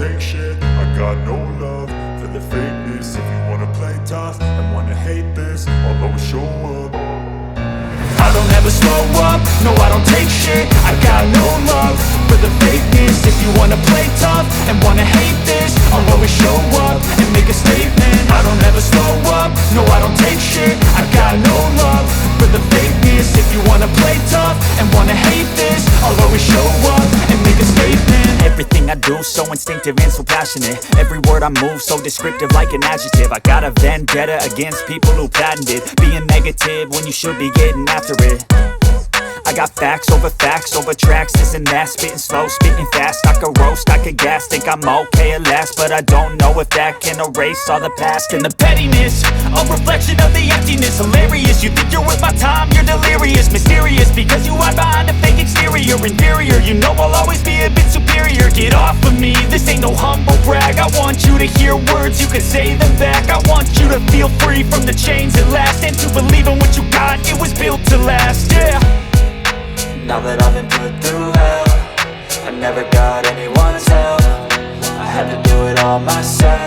take shit. I got no love for the fakeness. If you wanna play tough and wanna hate this, I'll always show up. I don't ever slow up, no I don't take shit. I got no love for the fakeness. If you wanna play tough and wanna hate this, I'll always show up and make a statement. I don't ever slow up, no I don't take shit. I got no love for the fakeness. If you wanna play tough and wanna hate this, I'll always show up and make a statement. Everything I do so instinctive and so passionate. Every word I move so descriptive like an adjective. I got a vendetta against people who patented being negative when you should be getting after it. I got facts over tracks, this and that. Spitting slow, spitting fast. I could roast, I could gas. Think I'm okay at last, but I don't know if that can erase all the past. And the pettiness, a reflection of the emptiness. Hilarious, you think you're worth my time, you're delirious. Mysterious, because you hide behind a fake exterior. Inferior, you know I'll always be a bit superior. Get off of me, this ain't no humble brag. I want you to hear words, you can say them back. I want you to feel free from the chains at last, and to believe in what you got, it was built to last, yeah. Now that I've been put through hell, I never got anyone's help. I had to do it all myself.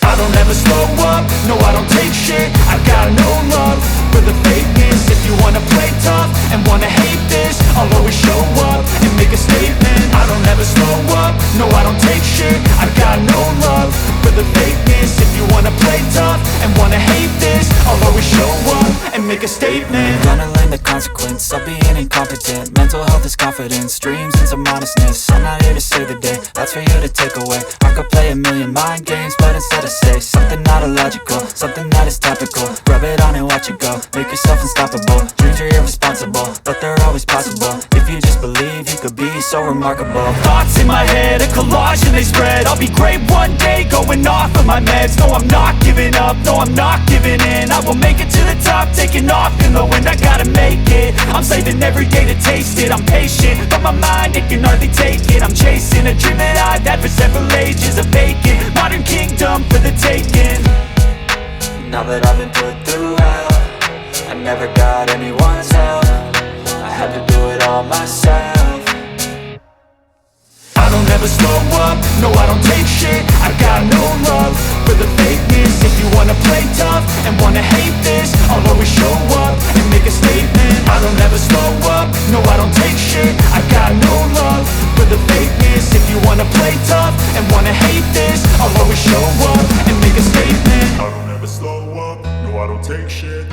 I don't ever slow up, no I don't take shit. I got no love for the fakeness. If you wanna play tough and wanna hate this, I'll always show up and make a statement. I don't ever slow up, no I don't take shit. I got no love for the fakeness. If you wanna play tough and wanna hate this, I'll always show up and make a statement. Gonna learn the consequence of being incompetent. Mental health is confidence, dreams and some honestness. I'm not here to save the day, that's for you to take away. I could play a million mind games, but instead I say something not illogical, something that is topical. Rub it on and watch it go, make yourself unstoppable. Dreams are irresponsible, but they're always possible. If you just believe, you could be so remarkable. Thoughts in my head, a collage and they spread. I'll be great one day, going off of my meds. No, I'm not giving up, no, I'm not giving in. I will make it to the top, taking off in the wind. I gotta make it, I'm saving every day to taste it. I'm patient, but my mind, it can hardly take it. I'm chasing a dream that I've had for several ages. A vacant, modern kingdom for the taking. Now that I've been put through hell, I never got anyone's help. I had to do it all myself. I don't ever slow up, no I don't take shit. I got no love for the fakeness. If you wanna play tough and wanna hate this, I'll always show up and make a statement. I don't ever slow up, no I don't take shit. I got no love for the fakeness. If you wanna play tough and wanna hate this, I'll always show up and make a statement. I don't ever slow up, no I don't take shit.